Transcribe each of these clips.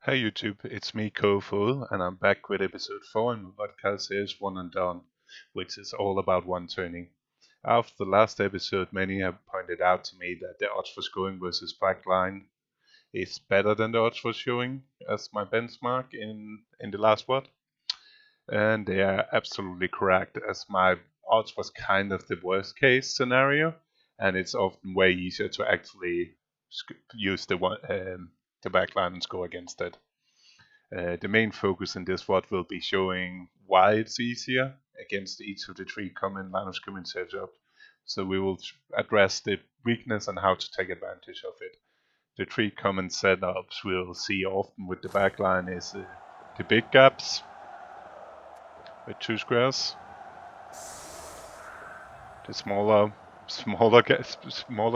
Hey YouTube, it's me KFoged, and I'm back with episode 4 in my podcast series One and Done, which is all about one turning. After the last episode, many have pointed out to me that the odds for scoring versus backline is better than the odds for showing as my benchmark in the last one. And they are absolutely correct, as my odds was kind of the worst case scenario, and it's often way easier to actually use the backline and score against it. The main focus in this VOD will be showing why it's easier against each of the three common line of scrimmage setups. So we will address the weakness and how to take advantage of it. The three common setups we'll see often with the backline is the big gaps with 2 squares, the smaller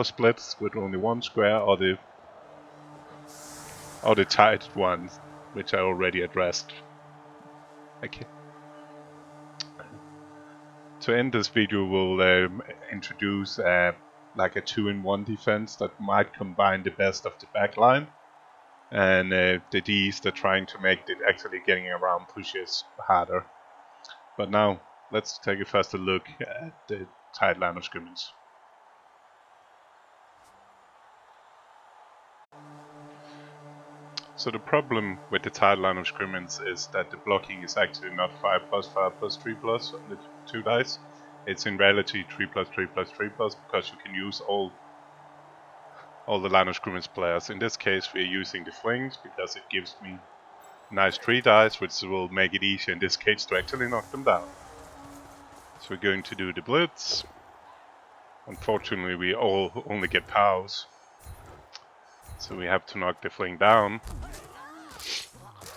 splits with only 1 square, or the tight ones, which I already addressed. Okay. To end this video, we'll introduce like a 2-in-1 defense that might combine the best of the backline and the Ds that trying to make it actually getting around pushes harder. But now, let's take a faster look at the tight line of scrimmage. So the problem with the tight line of scrimmage is that the blocking is actually not 5+, 5+, 3+ on the 2 dice. It's in reality 3+, 3+, 3+, because you can use all the line of scrimmage players. In this case we're using the flings because it gives me nice 3 dice, which will make it easier in this case to actually knock them down. So we're going to do the blitz. Unfortunately we all only get pows, so we have to knock the fling down.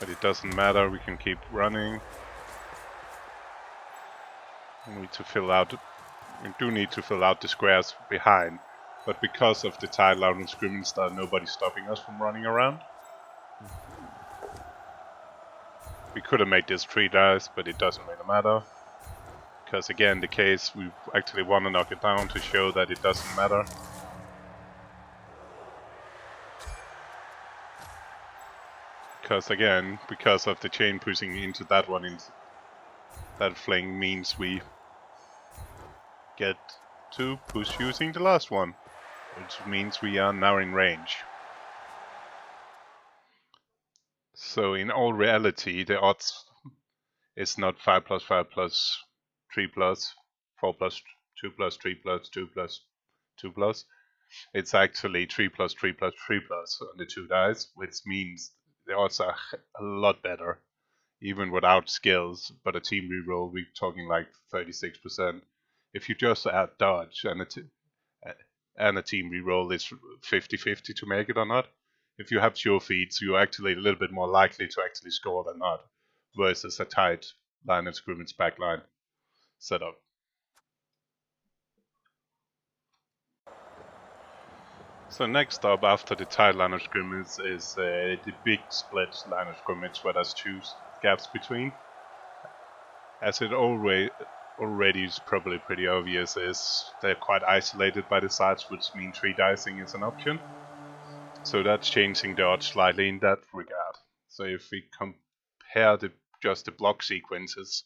But it doesn't matter, we can keep running. We do need to fill out the squares behind, but because of the tight line of scrimmage there's nobody stopping us from running around. We could have made this 3 dice, but it doesn't really matter, because again the case we actually want to knock it down to show that it doesn't matter. Because of the chain pushing into that one, that fling means we get to push using the last one, which means we are now in range. So in all reality the odds is not 5+, 5+, 3+, 4+, 2+, 3+, 2+, 2+. It's actually 3+, 3+, 3+ on the 2 dice, which means the odds are a lot better, even without skills. But a team reroll, we're talking like 36%. If you just add dodge and a team reroll, is 50-50 to make it or not. If you have sure feeds, you're actually a little bit more likely to actually score than not, versus a tight line of scrimmage backline setup. So next up after the tight line of scrimmage is the big split line of scrimmage, where there's 2 gaps between. As it already is probably pretty obvious, is they're quite isolated by the sides, which means 3 dicing is an option. So that's changing the odds slightly in that regard. So if we compare just the block sequences,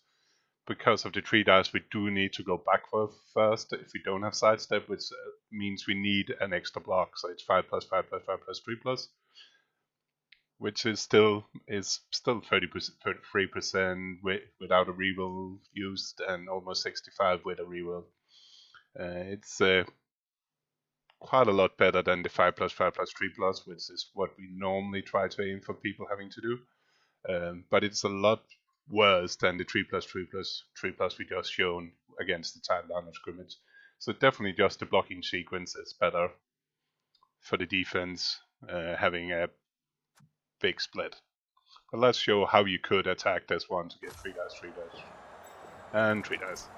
because of the 3 dice we do need to go backward first if we don't have sidestep, which means we need an extra block. So it's 5+, 5+, 5+, 3+, which is still 33% without a reroll used, and almost 65 with a reroll. It's quite a lot better than the 5+, 5+, 3+, which is what we normally try to aim for people having to do. But it's a lot worse than the 3+, 3+, we just shown against the tight line of scrimmage. So definitely just the blocking sequence is better for the defense, having a big split. But let's show how you could attack this one to get 3 dice, 3 dice, and 3 dice.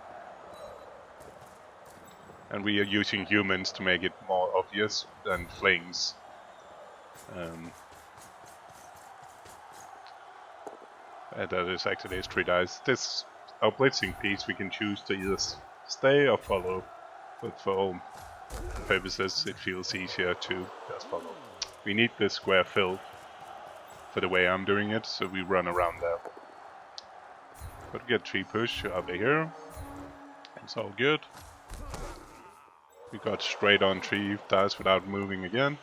And we are using humans to make it more obvious than flings. That is actually 3 dice. This our blitzing piece we can choose to either stay or follow, but for all purposes it feels easier to just follow. We need this square filled for the way I'm doing it, so we run around there. But we get tree push over here. It's all good. We got straight on tree dice without moving again.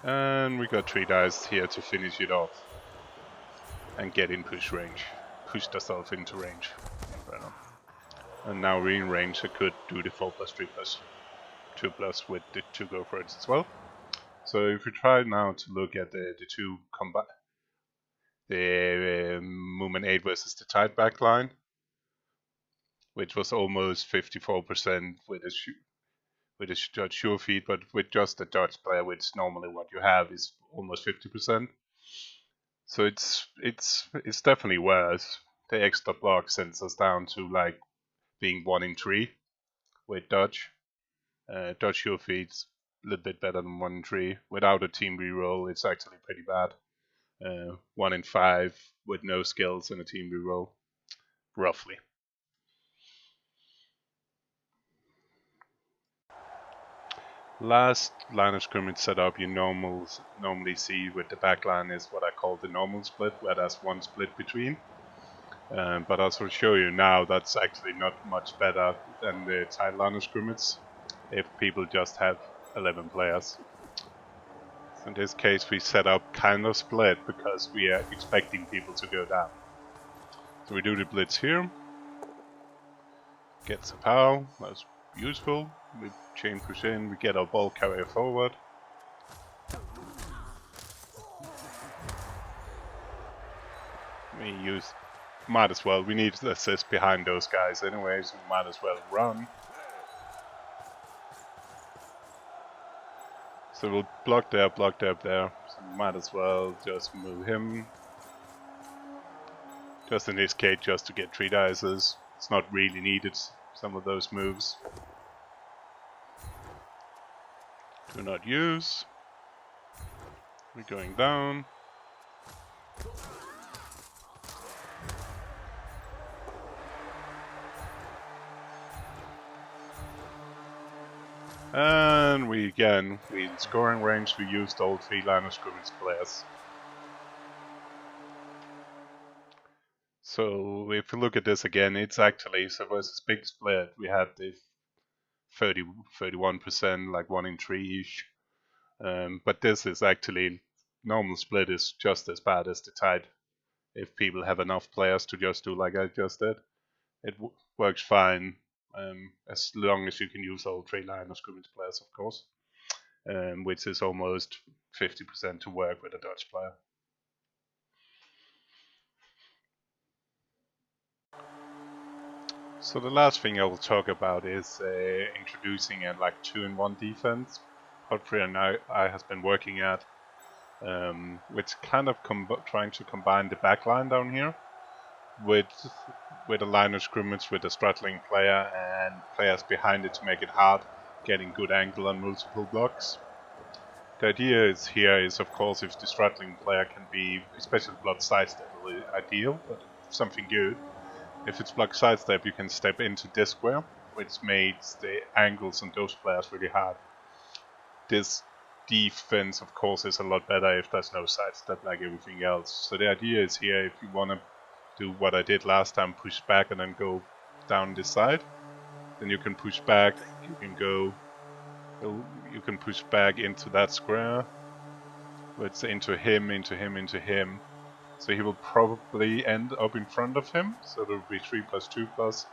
And we got 3 dice here to finish it off. And get in push range. Pushed ourselves into range. Right on. And now we're in range, so could do the 4+, 3+, 2+ with the 2 go for it as well. So if we try now to look at the two combat, the movement 8 versus the tight backline, which was almost 54% with a judge sure feed, but with just a judge player, which normally what you have is almost 50%. So it's definitely worse. The extra block sends us down to like being 1 in 3 with dodge. Dodge sure feed's a little bit better than 1 in 3. Without a team reroll, it's actually pretty bad. 1 in 5 with no skills in a team reroll, roughly. Last line of scrimmage setup you normally see with the backline is what I call the normal split, where there's 1 split between. But as I'll show you now, that's actually not much better than the tight line of scrimmage if people just have 11 players. So in this case we set up kind of split because we are expecting people to go down. So we do the blitz here. Gets a power, that's useful. We chain push in, we get our ball carrier forward. Might as well, we need to assist behind those guys anyway, so we might as well run. So we'll block there, so we might as well just move him. Just in this case, just to get 3 dices. It's not really needed, some of those moves. Do not use. We're going down. And we in scoring range, we used all 3 line of scrimmage players. So if we look at this again, it's actually, so versus big split, we had the 31%, like 1 in 3-ish. But this is actually, normal split is just as bad as the tight. If people have enough players to just do like I just did, it works fine. As long as you can use all 3 line of scrimmage players, of course, which is almost 50% to work with a Dutch player. So the last thing I will talk about is introducing a like 2-in-1 defense. Godfrey and I has been working at, which kind of trying to combine the backline down here with a line of scrimmage with a straddling player and players behind it to make it hard, getting good angle on multiple blocks. The idea is of course if the straddling player can be, especially block sidestep, really ideal, but something good. If it's block sidestep, you can step into this square, which makes the angles on those players really hard. This defense, of course, is a lot better if there's no sidestep like everything else. So the idea is here, if you want to do what I did last time, push back and then go down this side, then you can push back, you can push back into that square, let's say into him. So he will probably end up in front of him, so there will be 3+, 2+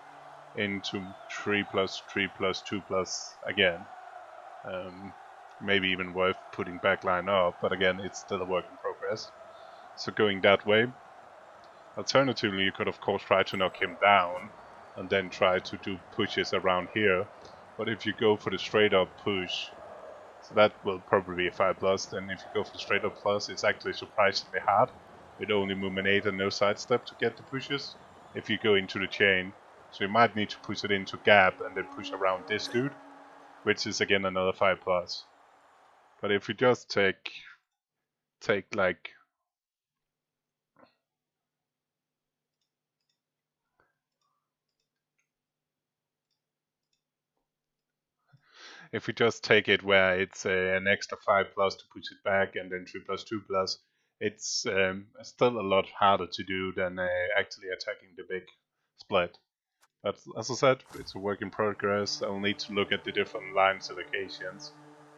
into 3+, 3+, 2+ again. Maybe even worth putting backline up, but again, it's still a work in progress. So going that way. Alternatively, you could of course try to knock him down and then try to do pushes around here. But if you go for the straight up push, so that will probably be a 5+, then if you go for the straight up plus, it's actually surprisingly hard with only movement 8 and no sidestep to get the pushes if you go into the chain. So you might need to push it into gap and then push around this dude, which is again another 5+. But if you just take like If we just take it where it's an extra 5 plus to push it back and then 3 plus 2 plus, it's still a lot harder to do than actually attacking the big split. But as I said, it's a work in progress. I'll need to look at the different lines allocations.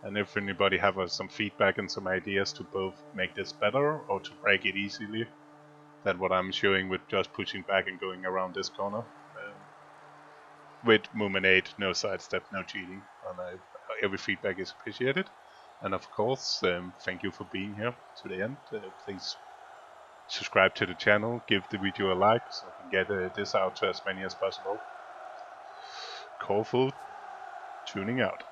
And if anybody have some feedback and some ideas to both make this better or to break it easily, than what I'm showing with just pushing back and going around this corner. With movement 8, no sidestep, no cheating. And every feedback is appreciated. And of course, thank you for being here to the end. Please subscribe to the channel, give the video a like so I can get this out to as many as possible. KFoged, tuning out.